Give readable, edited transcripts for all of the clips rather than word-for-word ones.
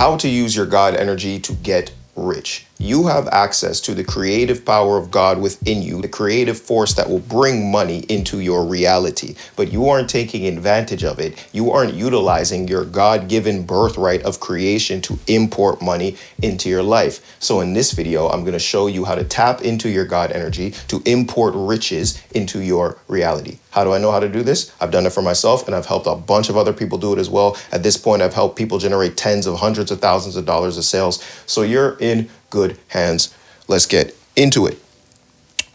how to use your God energy to get rich. You have access to the creative power of God within you, the creative force that will bring money into your reality. But you aren't taking advantage of it. You aren't utilizing your God-given birthright of creation to import money into your life. So in this video, I'm going to show you how to tap into your God energy to import riches into your reality. How do I know how to do this? I've done it for myself, and I've helped a bunch of other people do it as well. At this point, I've helped people generate tens of hundreds of thousands of dollars of sales. So you're in good hands. Let's get into it.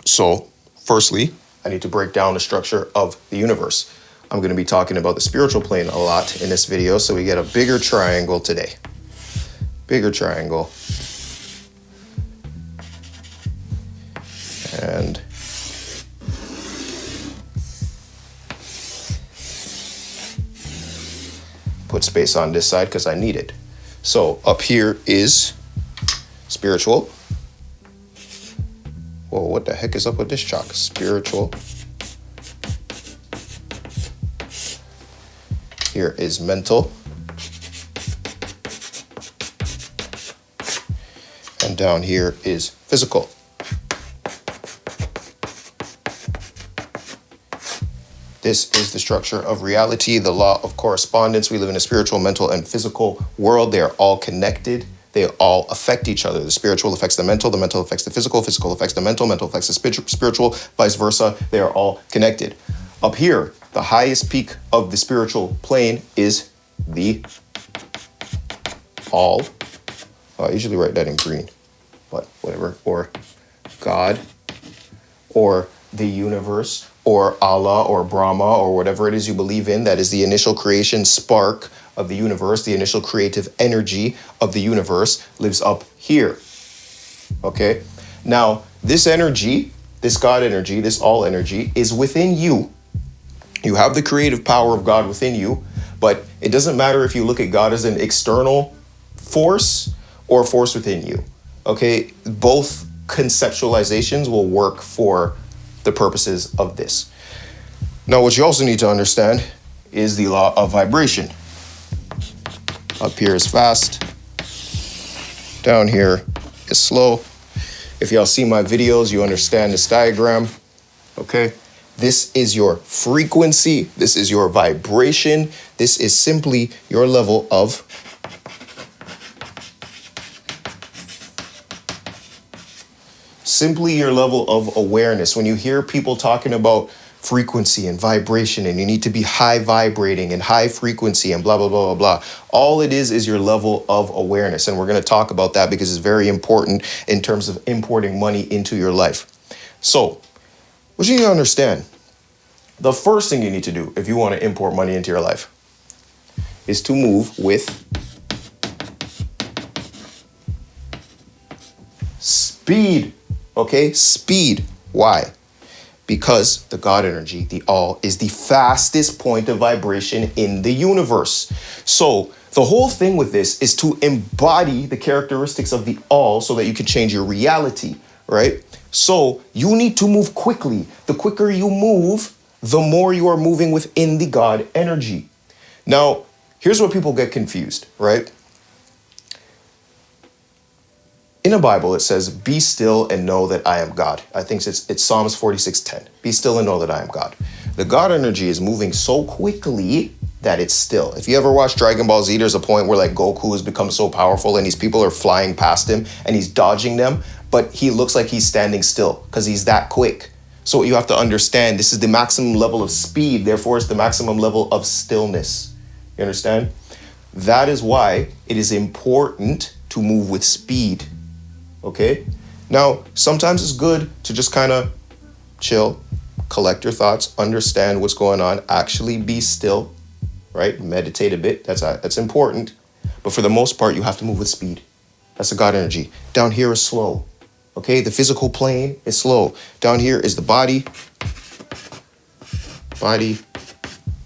So firstly, I need to break down the structure of the universe. I'm going to be talking about the spiritual plane a lot in this video, so we get a bigger triangle today. Bigger triangle. And put space on this side because I need it. So up here is spiritual. Whoa, what the heck is up with this chalk? Spiritual. Here is mental. And down here is physical. This is the structure of reality, the law of correspondence. We live in a spiritual, mental, and physical world. They are all connected. They all affect each other. The spiritual affects the mental affects the physical affects the mental affects the spiritual, vice versa. They are all connected. Up here, the highest peak of the spiritual plane is the all. I usually write that in green, but whatever. Or God, or the universe, or Allah, or Brahma, or whatever it is you believe in. That is the initial creation spark of the universe. The initial creative energy of the universe lives up here. Okay? Now, this energy, this God energy, this all energy is within you. You have the creative power of God within you, but it doesn't matter if you look at God as an external force or a force within you. Okay? Both conceptualizations will work for the purposes of this. Now, what you also need to understand is the law of vibration. Up here is fast. Down here is slow. If y'all see my videos, you understand this diagram. Okay? This is your frequency. This is your vibration. This is simply your level of awareness. When you hear people talking about frequency and vibration, and you need to be high vibrating and high frequency and blah, blah, blah, blah, blah, all it is your level of awareness. And we're going to talk about that because it's very important in terms of importing money into your life. So what you need to understand, the first thing you need to do if you want to import money into your life is to move with speed. Okay, speed. Why? Because the God energy, the all, is the fastest point of vibration in the universe. So the whole thing with this is to embody the characteristics of the all so that you can change your reality, right? So you need to move quickly. The quicker you move, the more you are moving within the God energy. Now, here's where people get confused, right? In the Bible, it says, be still and know that I am God. I think it's Psalms 46:10. Be still and know that I am God. The God energy is moving so quickly that it's still. If you ever watch Dragon Ball Z, there's a point where like Goku has become so powerful and these people are flying past him and he's dodging them, but he looks like he's standing still because he's that quick. So what you have to understand, this is the maximum level of speed, therefore it's the maximum level of stillness. You understand? That is why it is important to move with speed. Okay? Now, sometimes it's good to just kind of chill, collect your thoughts, understand what's going on, actually be still, right? Meditate a bit. That's important. But for the most part, you have to move with speed. That's the God energy. Down here is slow. Okay? The physical plane is slow. Down here is the body,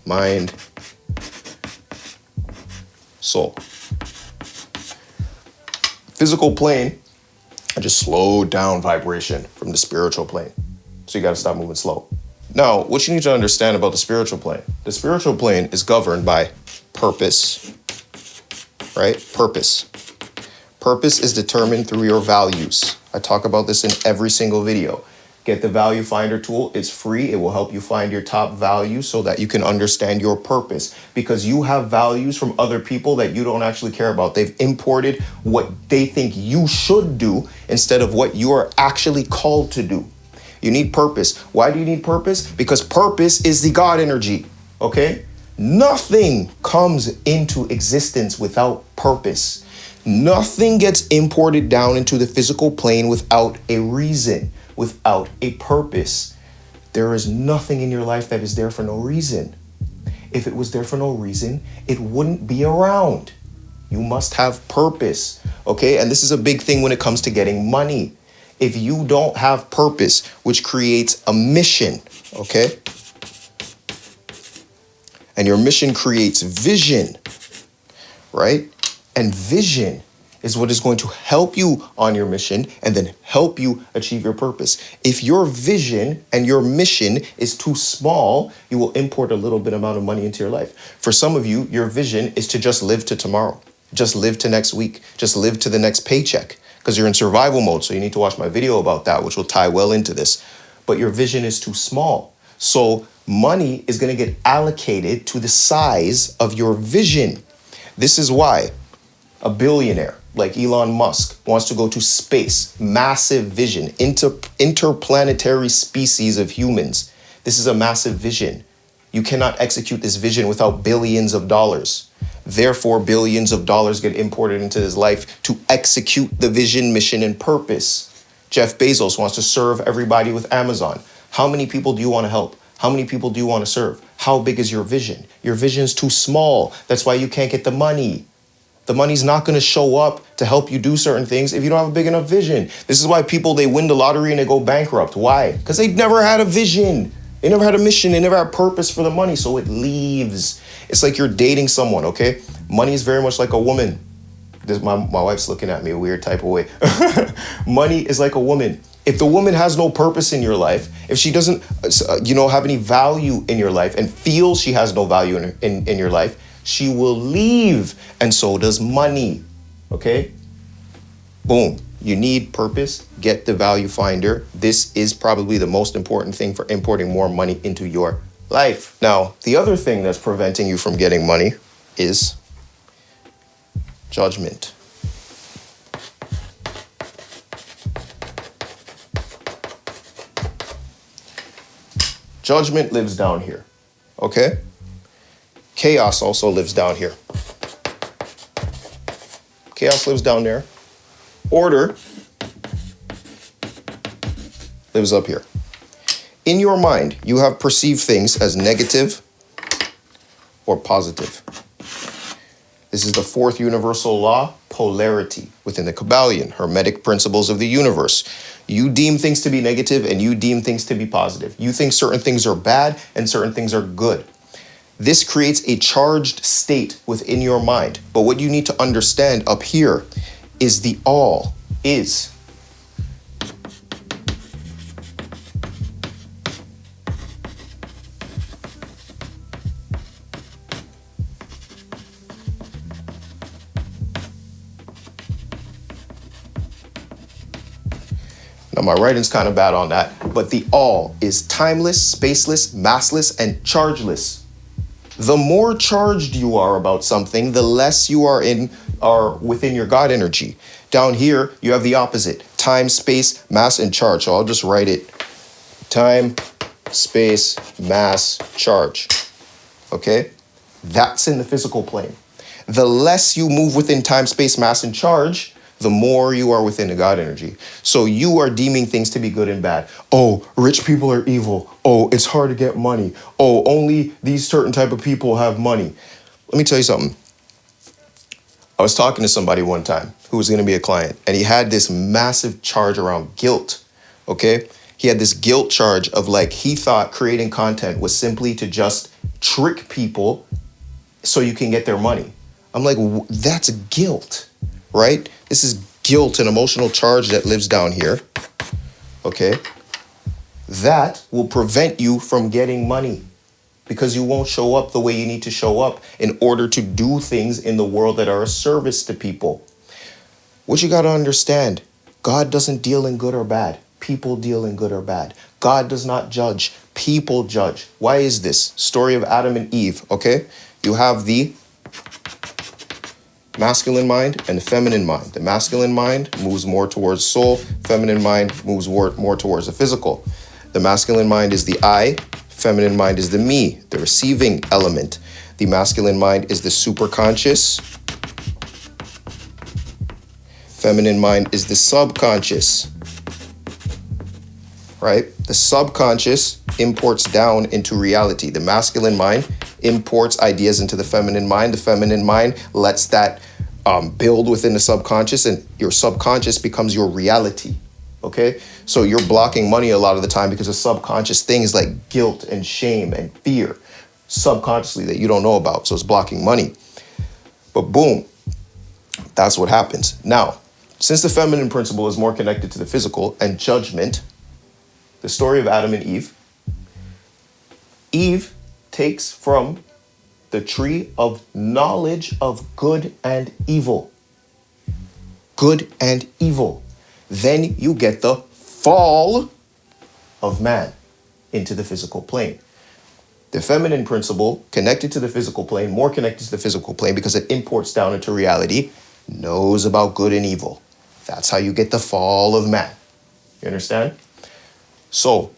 mind, soul. Physical plane, I just slowed down vibration from the spiritual plane. So you got to stop moving slow. Now, what you need to understand about the spiritual plane is governed by purpose, right? Purpose. Purpose is determined through your values. I talk about this in every single video. Get the Value Finder tool. It's free. It will help you find your top values so that you can understand your purpose, because you have values from other people that you don't actually care about. They've imported what they think you should do instead of what you are actually called to do. You need purpose. Why do you need purpose? Because purpose is the God energy, okay? Nothing comes into existence without purpose. Nothing gets imported down into the physical plane without a reason, without a purpose. There is nothing in your life that is there for no reason. If it was there for no reason, it wouldn't be around. You must have purpose, okay? And this is a big thing when it comes to getting money. If you don't have purpose, which creates a mission, okay? And your mission creates vision, right? And vision is what is going to help you on your mission and then help you achieve your purpose. If your vision and your mission is too small, you will import a little bit amount of money into your life. For some of you, your vision is to just live to tomorrow, just live to next week, just live to the next paycheck, because you're in survival mode. So you need to watch my video about that, which will tie well into this. But your vision is too small. So money is going to get allocated to the size of your vision. This is why a billionaire like Elon Musk wants to go to space, massive vision, interplanetary species of humans. This is a massive vision. You cannot execute this vision without billions of dollars. Therefore, billions of dollars get imported into his life to execute the vision, mission, and purpose. Jeff Bezos wants to serve everybody with Amazon. How many people do you want to help? How many people do you want to serve? How big is your vision? Your vision is too small. That's why you can't get the money. The money's not going to show up to help you do certain things if you don't have a big enough vision. This is why people, they win the lottery and they go bankrupt. Why? Because they never had a vision. They never had a mission. They never had purpose for the money. So it leaves. It's like you're dating someone, okay? Money is very much like a woman. My wife's looking at me a weird type of way. Money is like a woman. If the woman has no purpose in your life, if she doesn't, have any value in your life and feels she has no value in your life, she will leave, and so does money, okay? Boom, you need purpose, get the Value Finder. This is probably the most important thing for importing more money into your life. Now, the other thing that's preventing you from getting money is judgment. Judgment lives down here, okay? Chaos also lives down here. Chaos lives down there. Order lives up here. In your mind, you have perceived things as negative or positive. This is the fourth universal law, polarity, within the Kabbalion, Hermetic principles of the universe. You deem things to be negative and you deem things to be positive. You think certain things are bad and certain things are good. This creates a charged state within your mind. But what you need to understand up here is the all is. Now, my writing's kind of bad on that, but the all is timeless, spaceless, massless, and chargeless. The more charged you are about something, the less you are within your God energy. Down here, you have the opposite: time, space, mass, and charge. So I'll just write it: time, space, mass, charge. Okay? That's in the physical plane. The less you move within time, space, mass, and charge, the more you are within the God energy. So you are deeming things to be good and bad. Oh, rich people are evil. Oh, it's hard to get money. Oh, only these certain type of people have money. Let me tell you something. I was talking to somebody one time who was going to be a client, and he had this massive charge around guilt, okay? He had this guilt charge of, like, he thought creating content was simply to just trick people so you can get their money. I'm like, that's guilt, right? This is guilt, an emotional charge that lives down here, okay? That will prevent you from getting money because you won't show up the way you need to show up in order to do things in the world that are a service to people. What you got to understand, God doesn't deal in good or bad. People deal in good or bad. God does not judge. People judge. Why is this? Story of Adam and Eve, okay? You have the masculine mind and the feminine mind. The masculine mind moves more towards soul. Feminine mind moves more towards the physical. The masculine mind is the I. Feminine mind is the me, the receiving element. The masculine mind is the superconscious. Feminine mind is the subconscious, right? The subconscious imports down into reality. The masculine mind imports ideas into the feminine mind. The feminine mind lets that build within the subconscious, and your subconscious becomes your reality, okay? So you're blocking money a lot of the time because of subconscious things like guilt and shame and fear, subconsciously, that you don't know about. So it's blocking money. But boom, that's what happens. Now, since the feminine principle is more connected to the physical and judgment, the story of Adam and Eve, Eve takes from the tree of knowledge of good and evil. Good and evil. Then you get the fall of man into the physical plane. The feminine principle, connected to the physical plane, more connected to the physical plane because it imports down into reality, knows about good and evil. That's how you get the fall of man. You understand? So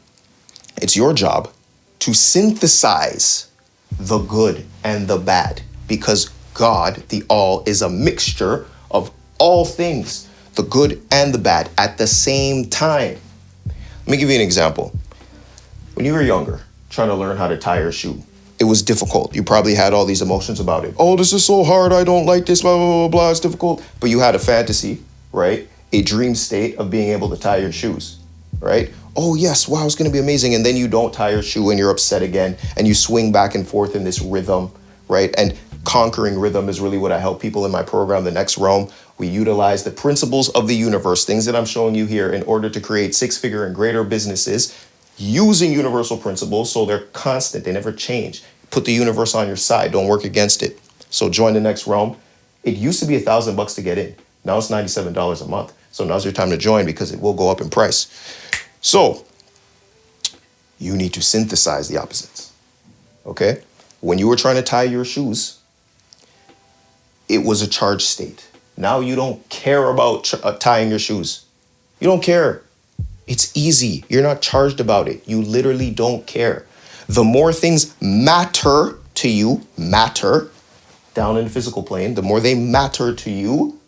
it's your job to synthesize the good and the bad, because God, the all, is a mixture of all things, the good and the bad, at the same time. Let me give you an example. When you were younger, trying to learn how to tie your shoe, it was difficult. You probably had all these emotions about it. Oh, this is so hard. I don't like this, blah, blah, blah, blah. It's difficult. But you had a fantasy, right? A dream state of being able to tie your shoes, right? Oh, yes, wow, it's going to be amazing. And then you don't tie your shoe and you're upset again. And you swing back and forth in this rhythm, right? And conquering rhythm is really what I help people in my program, The Next Realm. We utilize the principles of the universe, things that I'm showing you here, in order to create six-figure and greater businesses using universal principles, so they're constant, they never change. Put the universe on your side, don't work against it. So join The Next Realm. It used to be $1,000 to get in. Now it's $97 a month. So now's your time to join, because it will go up in price. So you need to synthesize the opposites, okay? When you were trying to tie your shoes, it was a charged state. Now you don't care about tying your shoes. You don't care. It's easy. You're not charged about it. You literally don't care. The more things matter to you, down in the physical plane, the more they matter to you,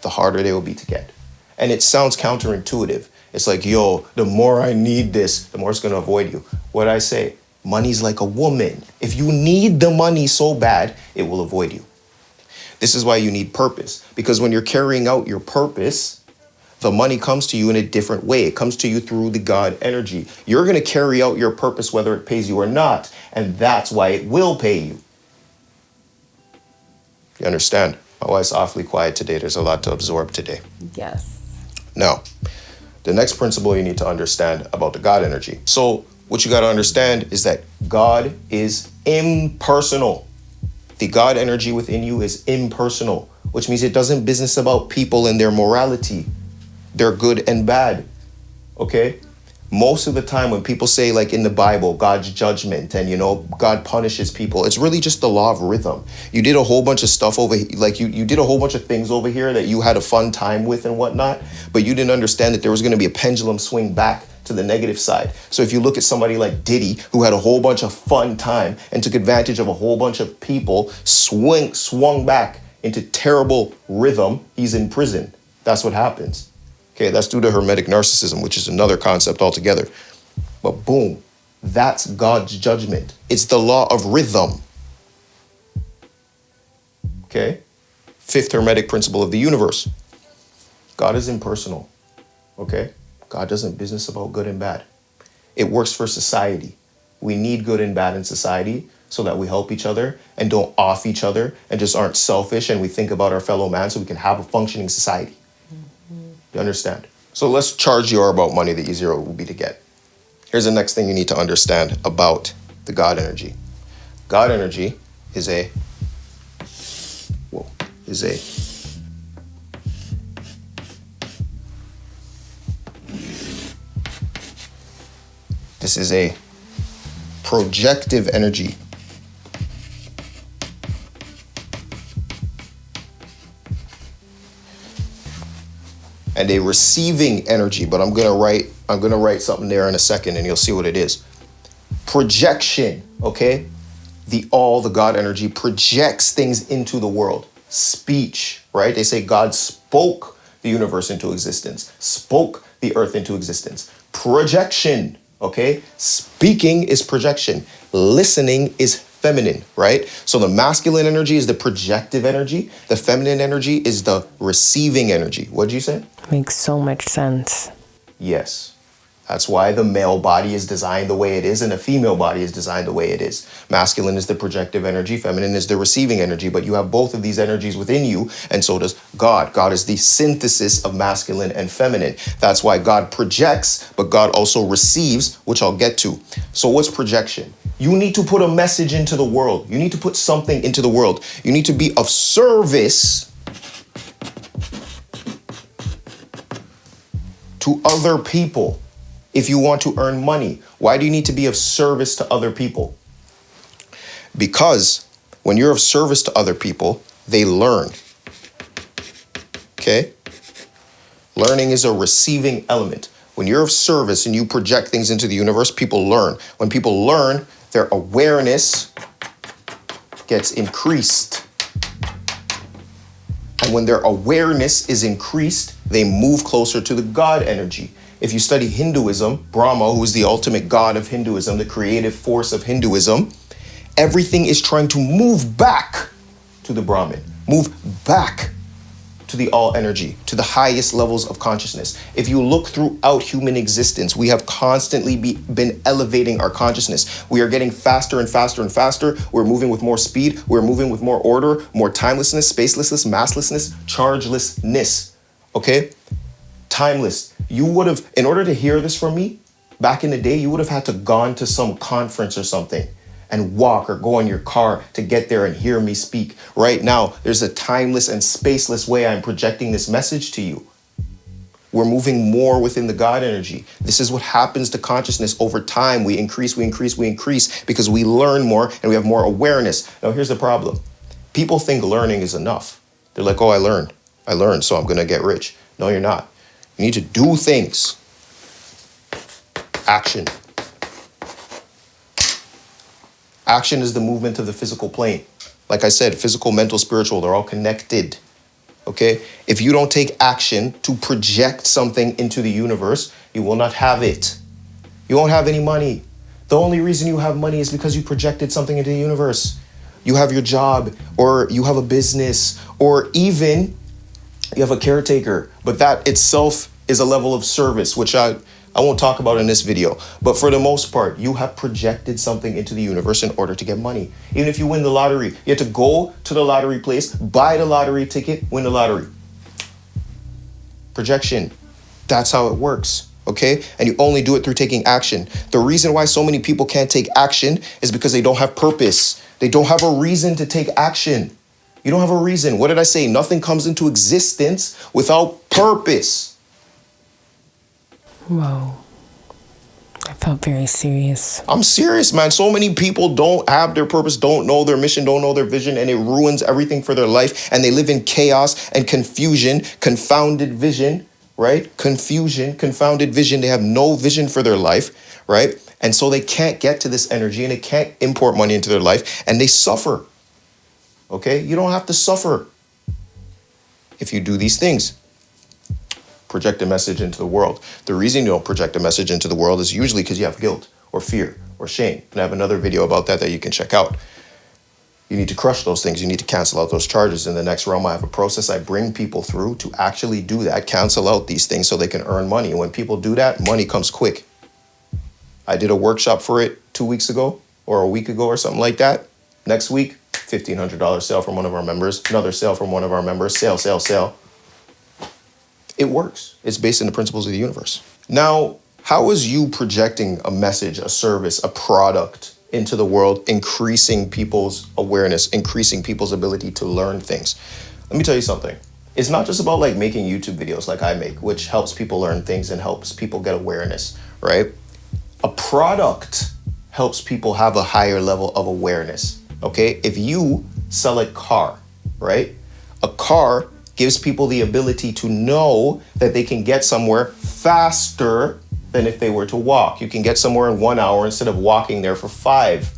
the harder they will be to get. And it sounds counterintuitive. It's like, yo, the more I need this, the more it's going to avoid you. What I say, money's like a woman. If you need the money so bad, it will avoid you. This is why you need purpose. Because when you're carrying out your purpose, the money comes to you in a different way. It comes to you through the God energy. You're going to carry out your purpose whether it pays you or not. And that's why it will pay you. You understand? My wife's awfully quiet today. There's a lot to absorb today. Yes. Now, the next principle you need to understand about the God energy. So what you got to understand is that God is impersonal. The God energy within you is impersonal, which means it doesn't business about people and their morality. They're good and bad, okay? Most of the time when people say, like in the Bible, God's judgment and, God punishes people, it's really just the law of rhythm. You did a whole bunch of stuff over, like you did a whole bunch of things over here that you had a fun time with and whatnot, but you didn't understand that there was going to be a pendulum swing back to the negative side. So if you look at somebody like Diddy, who had a whole bunch of fun time and took advantage of a whole bunch of people, swung back into terrible rhythm, he's in prison. That's what happens. Okay, that's due to hermetic narcissism, which is another concept altogether. But boom, that's God's judgment. It's the law of rhythm. Okay? Fifth hermetic principle of the universe. God is impersonal. Okay? God doesn't business about good and bad. It works for society. We need good and bad in society so that we help each other and don't off each other and just aren't selfish, and we think about our fellow man so we can have a functioning society. You understand? So less charge you are about money, the easier it will be to get. Here's the next thing you need to understand about the God energy. God energy is a, whoa, is a this is a projective energy. And a receiving energy, but I'm gonna write something there in a second and you'll see what it is. Projection, okay? The God energy projects things into the world. Speech, right? They say God spoke the universe into existence, spoke the earth into existence. Projection, okay? Speaking is projection. Listening is feminine, right? So the masculine energy is the projective energy. The feminine energy is the receiving energy. What'd you say? Makes so much sense. Yes. That's why the male body is designed the way it is and the female body is designed the way it is. Masculine is the projective energy, feminine is the receiving energy, but you have both of these energies within you, and so does God. God is the synthesis of masculine and feminine. That's why God projects, but God also receives, which I'll get to. So what's projection? You need to put a message into the world. You need to put something into the world. You need to be of service to other people. If you want to earn money, why do you need to be of service to other people? Because when you're of service to other people, they learn. Okay? Learning is a receiving element. When you're of service and you project things into the universe, people learn. When people learn, their awareness gets increased. And when their awareness is increased, they move closer to the God energy. If you study Hinduism, Brahma, who is the ultimate god of Hinduism, the creative force of Hinduism, everything is trying to move back to the Brahman, move back to the all energy, to the highest levels of consciousness. If you look throughout human existence, we have constantly been elevating our consciousness. We are getting faster and faster and faster. We're moving with more speed. We're moving with more order, more timelessness, spacelessness, masslessness, chargelessness. Okay? Timeless. You would have, in order to hear this from me, back in the day, you would have had to gone to some conference or something and walk or go in your car to get there and hear me speak. Right now, there's a timeless and spaceless way I'm projecting this message to you. We're moving more within the God energy. This is what happens to consciousness over time. We increase because we learn more and we have more awareness. Now, here's the problem. People think learning is enough. They're like, oh, I learned, so I'm gonna get rich. No, you're not. You need to do things. Action. Action is the movement of the physical plane. Like I said, physical, mental, spiritual, they're all connected. Okay? If you don't take action to project something into the universe, you will not have it. You won't have any money. The only reason you have money is because you projected something into the universe. You have your job, or you have a business, or even you have a caretaker, but that itself is a level of service, which I won't talk about in this video. But for the most part, you have projected something into the universe in order to get money. Even if you win the lottery, you have to go to the lottery place, buy the lottery ticket, win the lottery. Projection. That's how it works. Okay? And you only do it through taking action. The reason why so many people can't take action is because they don't have purpose. They don't have a reason to take action. You don't have a reason. What did I say? Nothing comes into existence without purpose. Whoa. I felt very serious. I'm serious, man. So many people don't have their purpose, don't know their mission, don't know their vision, and it ruins everything for their life. And they live in chaos and confusion, confounded vision, right? Confusion, confounded vision. They have no vision for their life, right? And so they can't get to this energy and they can't import money into their life and they suffer. Okay? You don't have to suffer if you do these things. Project a message into the world. The reason you don't project a message into the world is usually because you have guilt or fear or shame. And I have another video about that you can check out. You need to crush those things. You need to cancel out those charges. In the next realm, I have a process I bring people through to actually do that, cancel out these things so they can earn money. And when people do that, money comes quick. I did a workshop for it 2 weeks ago or a week ago or something like that. Next week, $1,500 sale from one of our members, another sale from one of our members, sale. It works. It's based on the principles of the universe. Now, how is you projecting a message, a service, a product into the world, increasing people's awareness, increasing people's ability to learn things. Let me tell you something. It's not just about like making YouTube videos like I make, which helps people learn things and helps people get awareness, right? A product helps people have a higher level of awareness, okay? If you sell a car, right? A car gives people the ability to know that they can get somewhere faster than if they were to walk. You can get somewhere in 1 hour instead of walking there for 5,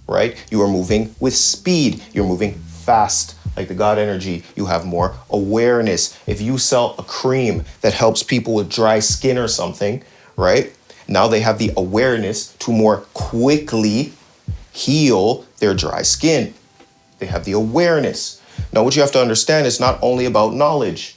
right? You are moving with speed. You're moving fast. Like the God energy, you have more awareness. If you sell a cream that helps people with dry skin or something, right? Now they have the awareness to more quickly heal their dry skin. They have the awareness. Now, what you have to understand is not only about knowledge,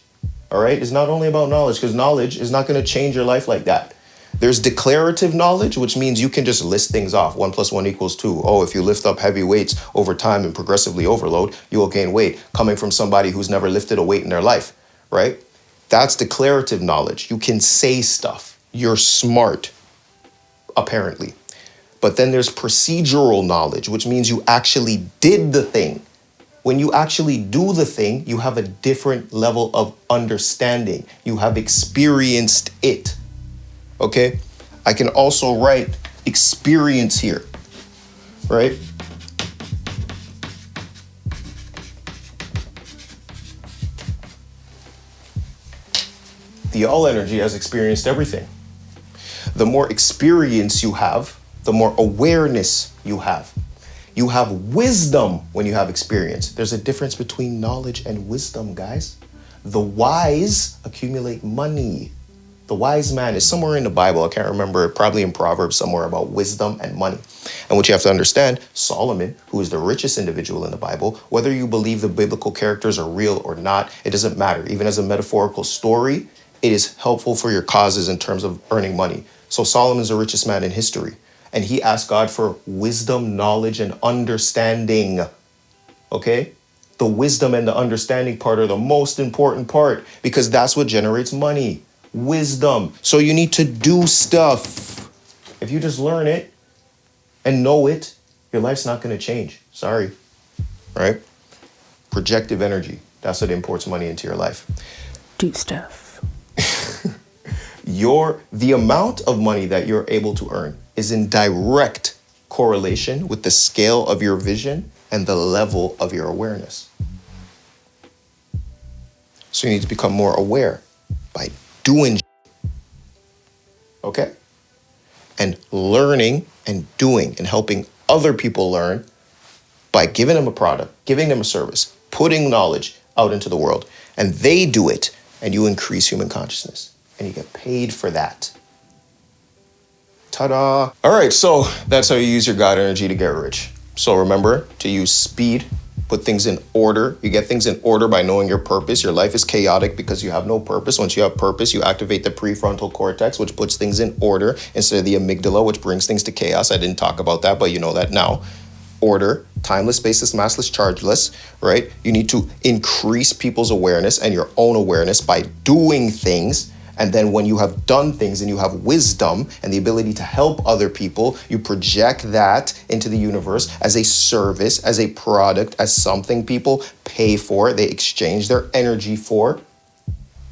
all right? It's not only about knowledge, because knowledge is not going to change your life like that. There's declarative knowledge, which means you can just list things off. 1 + 1 = 2. Oh, if you lift up heavy weights over time and progressively overload, you will gain weight. Coming from somebody who's never lifted a weight in their life, right? That's declarative knowledge. You can say stuff. You're smart, apparently. But then there's procedural knowledge, which means you actually did the thing. When you actually do the thing, you have a different level of understanding. You have experienced it. Okay? I can also write experience here, right? The all energy has experienced everything. The more experience you have, the more awareness you have. You have wisdom when you have experience. There's a difference between knowledge and wisdom, guys. The wise accumulate money. The wise man is somewhere in the Bible. I can't remember, probably in Proverbs somewhere, about wisdom and money. And what you have to understand, Solomon, who is the richest individual in the Bible, whether you believe the biblical characters are real or not, it doesn't matter. Even as a metaphorical story, it is helpful for your causes in terms of earning money. So Solomon's the richest man in history. And he asked God for wisdom, knowledge, and understanding. Okay? The wisdom and the understanding part are the most important part, because that's what generates money. Wisdom. So you need to do stuff. If you just learn it and know it, your life's not going to change. Sorry. Right? Projective energy. That's what imports money into your life. Do stuff. The amount of money that you're able to earn is in direct correlation with the scale of your vision and the level of your awareness. So you need to become more aware by doing, okay? And learning and doing and helping other people learn by giving them a product, giving them a service, putting knowledge out into the world, and they do it, and you increase human consciousness, and you get paid for that. Ta-da! All right, so that's how you use your God energy to get rich. So remember to use speed, put things in order. You get things in order by knowing your purpose. Your life is chaotic because you have no purpose. Once you have purpose, you activate the prefrontal cortex, which puts things in order, instead of the amygdala, which brings things to chaos. I didn't talk about that, but you know that now. Order, timeless, spaceless, massless, chargeless, right? You need to increase people's awareness and your own awareness by doing things. And then when you have done things and you have wisdom and the ability to help other people, you project that into the universe as a service, as a product, as something people pay for, they exchange their energy for,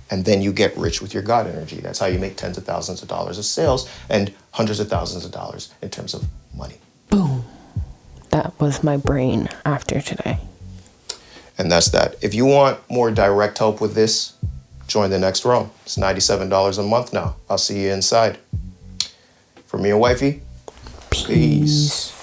and then you get rich with your God energy. That's how you make tens of thousands of dollars of sales and hundreds of thousands of dollars in terms of money. Boom. That was my brain after today. And that's that. If you want more direct help with this, join the next realm. It's $97 a month now. I'll see you inside. For me and wifey, peace.